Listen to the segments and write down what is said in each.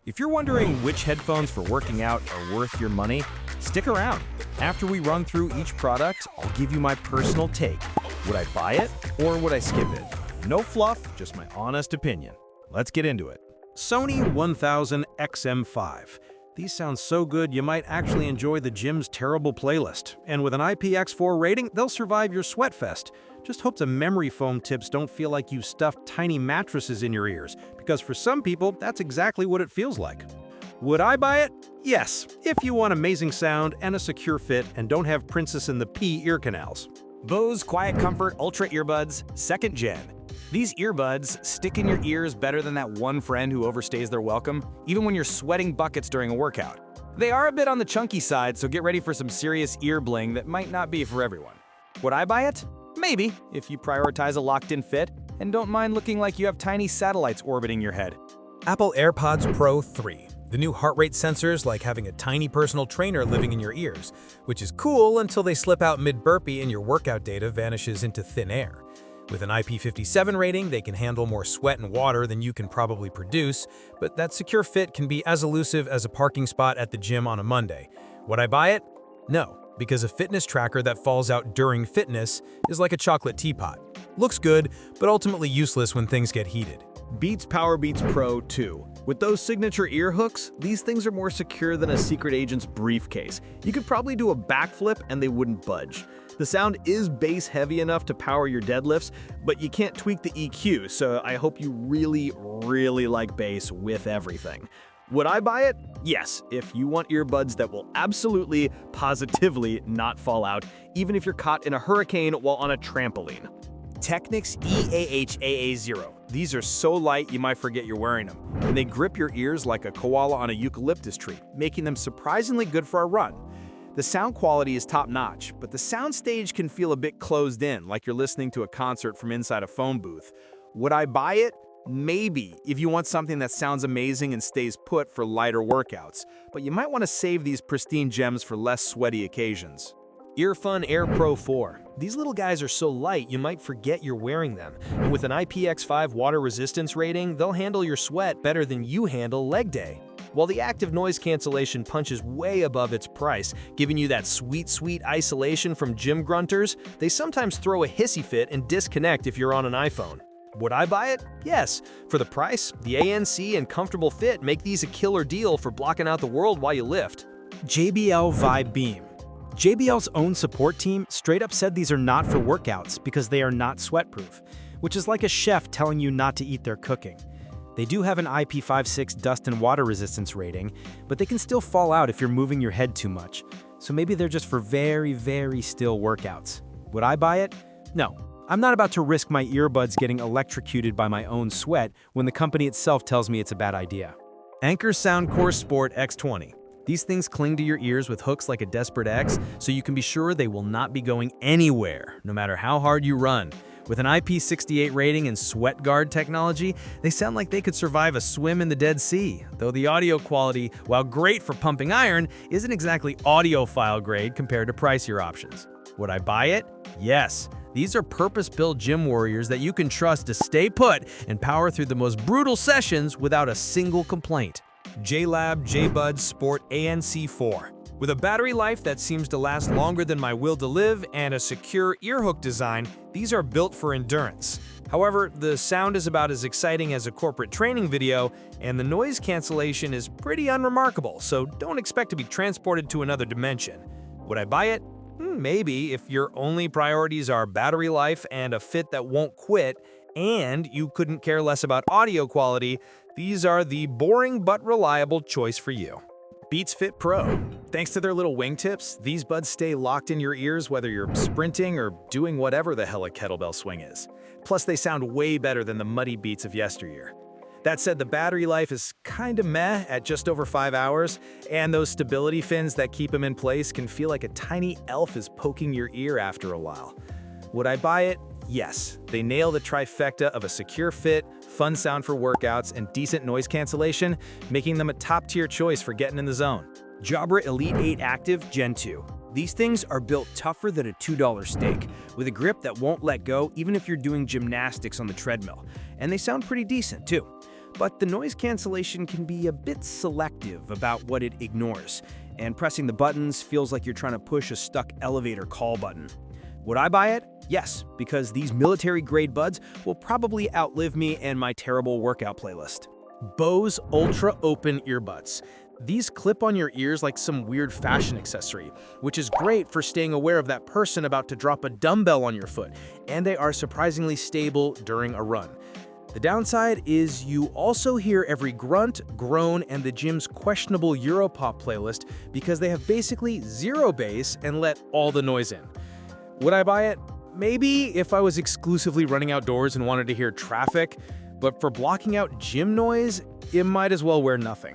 If you're wondering which headphones for working out are worth your money, stick around. After we run through each product, I'll give you my personal take. Would I buy it or would I skip it? No fluff, just my honest opinion. Let's get into it. Sony WF-1000XM5. These sound so good you might actually enjoy the gym's terrible playlist. And with an IPX4 rating, they'll survive your sweat fest. Just hope the memory foam tips don't feel like you've stuffed tiny mattresses in your ears, because for some people, that's exactly what it feels like. Would I buy it? Yes, if you want amazing sound and a secure fit and don't have Princess and the Pea ear canals. Bose QuietComfort Ultra Earbuds 2nd Gen. These earbuds stick in your ears better than that one friend who overstays their welcome, even when you're sweating buckets during a workout. They are a bit on the chunky side, so get ready for some serious ear bling that might not be for everyone. Would I buy it? Maybe, if you prioritize a locked-in fit and don't mind looking like you have tiny satellites orbiting your head. Apple AirPods Pro 3. The new heart rate sensors like having a tiny personal trainer living in your ears, which is cool until they slip out mid-burpee and your workout data vanishes into thin air. With an IP57 rating, they can handle more sweat and water than you can probably produce, but that secure fit can be as elusive as a parking spot at the gym on a Monday. Would I buy it? No, because a fitness tracker that falls out during fitness is like a chocolate teapot. Looks good, but ultimately useless when things get heated. Beats Powerbeats Pro 2. With those signature ear hooks, these things are more secure than a secret agent's briefcase. You could probably do a backflip and they wouldn't budge. The sound is bass heavy enough to power your deadlifts, but you can't tweak the EQ, so I hope you really like bass with everything. Would I buy it? Yes, if you want earbuds that will absolutely, positively not fall out, even if you're caught in a hurricane while on a trampoline. Technics EAH-AZ80. These are so light you might forget you're wearing them, and they grip your ears like a koala on a eucalyptus tree, making them surprisingly good for a run. The sound quality is top-notch, but the soundstage can feel a bit closed in, like you're listening to a concert from inside a phone booth. Would I buy it? Maybe, if you want something that sounds amazing and stays put for lighter workouts, but you might want to save these pristine gems for less sweaty occasions. Earfun Air Pro 4. These little guys are so light you might forget you're wearing them, and with an IPX5 water resistance rating, they'll handle your sweat better than you handle leg day. While the active noise cancellation punches way above its price, giving you that sweet isolation from gym grunters, they sometimes throw a hissy fit and disconnect if you're on an iPhone. Would I buy it? Yes. For the price, the ANC and comfortable fit make these a killer deal for blocking out the world while you lift. JBL Vibe Beam. JBL's own support team straight up said these are not for workouts because they are not sweatproof, which is like a chef telling you not to eat their cooking. They do have an IP56 dust and water resistance rating, but they can still fall out if you're moving your head too much. So maybe they're just for very still workouts. Would I buy it? No. I'm not about to risk my earbuds getting electrocuted by my own sweat when the company itself tells me it's a bad idea. Anker Sport X20. These things cling to your ears with hooks like a Desperate X, so you can be sure they will not be going anywhere, no matter how hard you run. With an IP68 rating and sweat guard technology, they sound like they could survive a swim in the Dead Sea, though the audio quality, while great for pumping iron, isn't exactly audiophile grade compared to pricier options. Would I buy it? Yes. These are purpose-built gym warriors that you can trust to stay put and power through the most brutal sessions without a single complaint. JLab JBuds Sport ANC4. With a battery life that seems to last longer than my will to live and a secure earhook design, these are built for endurance. However, the sound is about as exciting as a corporate training video, and the noise cancellation is pretty unremarkable, so don't expect to be transported to another dimension. Would I buy it? Maybe, if your only priorities are battery life and a fit that won't quit, and you couldn't care less about audio quality, these are the boring but reliable choice for you. Beats Fit Pro. Thanks to their little wingtips, these buds stay locked in your ears whether you're sprinting or doing whatever the hell a kettlebell swing is. Plus, they sound way better than the muddy beats of yesteryear. That said, the battery life is kinda meh at just over 5 hours, and those stability fins that keep them in place can feel like a tiny elf is poking your ear after a while. Would I buy it? Yes. They nail the trifecta of a secure fit, fun sound for workouts, and decent noise cancellation, making them a top-tier choice for getting in the zone. Jabra Elite 8 Active Gen 2. These things are built tougher than a $2 steak, with a grip that won't let go even if you're doing gymnastics on the treadmill. And they sound pretty decent, too. but the noise cancellation can be a bit selective about what it ignores, and pressing the buttons feels like you're trying to push a stuck elevator call button. Would I buy it? Yes, because these military-grade buds will probably outlive me and my terrible workout playlist. Bose Ultra Open Earbuds. These clip on your ears like some weird fashion accessory, which is great for staying aware of that person about to drop a dumbbell on your foot, and they are surprisingly stable during a run. The downside is you also hear every grunt, groan, and the gym's questionable Europop playlist because they have basically zero bass and let all the noise in. Would I buy it? Maybe if I was exclusively running outdoors and wanted to hear traffic, but for blocking out gym noise, it might as well wear nothing.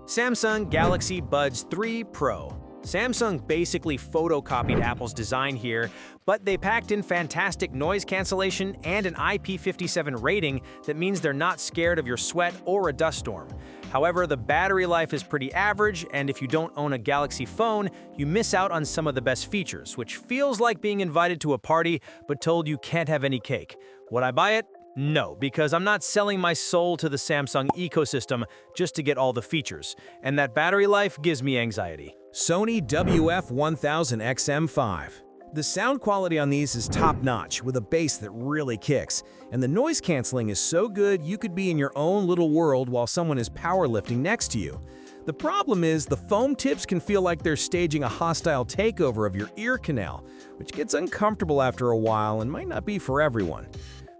Samsung Galaxy Buds 3 Pro. Samsung basically photocopied Apple's design here, but they packed in fantastic noise cancellation and an IP57 rating that means they're not scared of your sweat or a dust storm. However, the battery life is pretty average, and if you don't own a Galaxy phone, you miss out on some of the best features, which feels like being invited to a party but told you can't have any cake. Would I buy it? No, because I'm not selling my soul to the Samsung ecosystem just to get all the features, and that battery life gives me anxiety. Sony WF-1000XM5. The sound quality on these is top-notch, with a bass that really kicks, and the noise canceling is so good you could be in your own little world while someone is powerlifting next to you. The problem is the foam tips can feel like they're staging a hostile takeover of your ear canal, which gets uncomfortable after a while and might not be for everyone.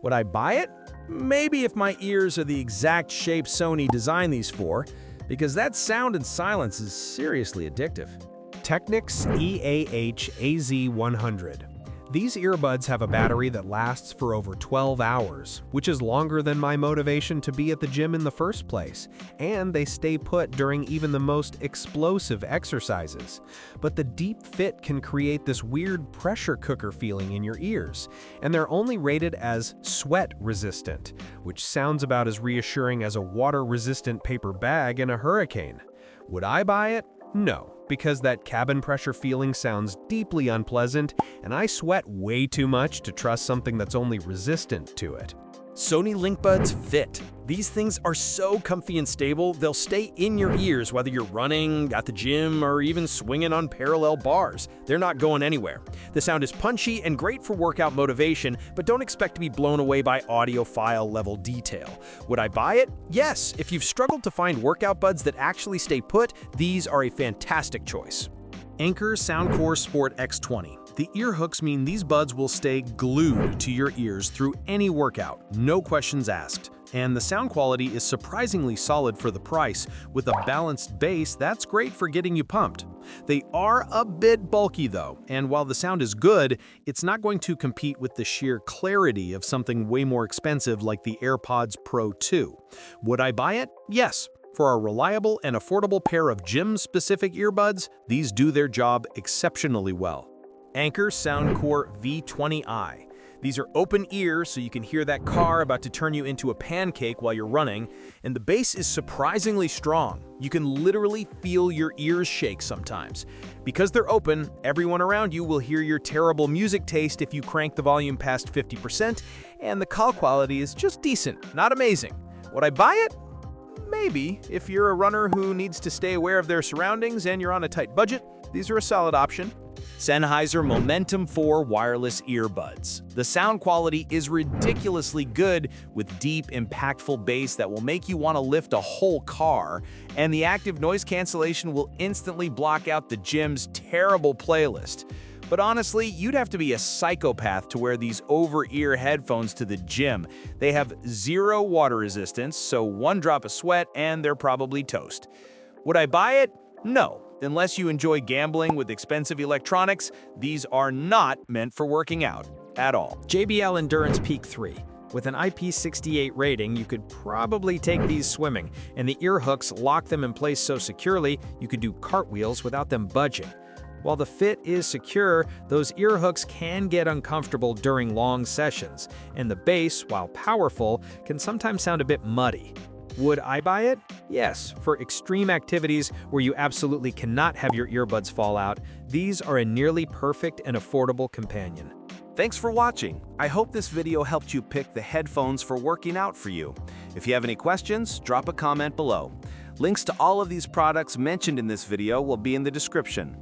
Would I buy it? Maybe if my ears are the exact shape Sony designed these for, because that sound and silence is seriously addictive. Technics EAH-AZ100. These earbuds have a battery that lasts for over 12 hours, which is longer than my motivation to be at the gym in the first place, and they stay put during even the most explosive exercises. But the deep fit can create this weird pressure cooker feeling in your ears, and they're only rated as sweat resistant, which sounds about as reassuring as a water-resistant paper bag in a hurricane. Would I buy it? No, because that cabin pressure feeling sounds deeply unpleasant, and I sweat way too much to trust something that's only resistant to it. Sony LinkBuds Fit. These things are so comfy and stable, they'll stay in your ears whether you're running, at the gym, or even swinging on parallel bars. They're not going anywhere. The sound is punchy and great for workout motivation, but don't expect to be blown away by audiophile level detail. Would I buy it? Yes. If you've struggled to find workout buds that actually stay put, these are a fantastic choice. Anker Sport X20. The ear hooks mean these buds will stay glued to your ears through any workout, no questions asked. And the sound quality is surprisingly solid for the price. With a balanced bass, that's great for getting you pumped. They are a bit bulky though, and while the sound is good, it's not going to compete with the sheer clarity of something way more expensive like the AirPods Pro 2. Would I buy it? Yes. For a reliable and affordable pair of gym-specific earbuds, these do their job exceptionally well. Anker Soundcore V20i. These are open ear so you can hear that car about to turn you into a pancake while you're running, and the bass is surprisingly strong. You can literally feel your ears shake sometimes. Because they're open, everyone around you will hear your terrible music taste if you crank the volume past 50%, and the call quality is just decent, not amazing. Would I buy it? Maybe. If you're a runner who needs to stay aware of their surroundings and you're on a tight budget, these are a solid option. Sennheiser Momentum 4 wireless earbuds. The sound quality is ridiculously good with deep, impactful bass that will make you want to lift a whole car, and the active noise cancellation will instantly block out the gym's terrible playlist. But honestly, you'd have to be a psychopath to wear these over-ear headphones to the gym. They have zero water resistance, so one drop of sweat and they're probably toast. Would I buy it? No. Unless you enjoy gambling with expensive electronics, these are not meant for working out at all. JBL Endurance Peak 3. With an IP68 rating, you could probably take these swimming, and the ear hooks lock them in place so securely you could do cartwheels without them budging. While the fit is secure, those ear hooks can get uncomfortable during long sessions, and the bass, while powerful, can sometimes sound a bit muddy. Would I buy it? Yes, for extreme activities where you absolutely cannot have your earbuds fall out, these are a nearly perfect and affordable companion. Thanks for watching. I hope this video helped you pick the headphones for working out for you. If you have any questions, drop a comment below. Links to all of these products mentioned in this video will be in the description.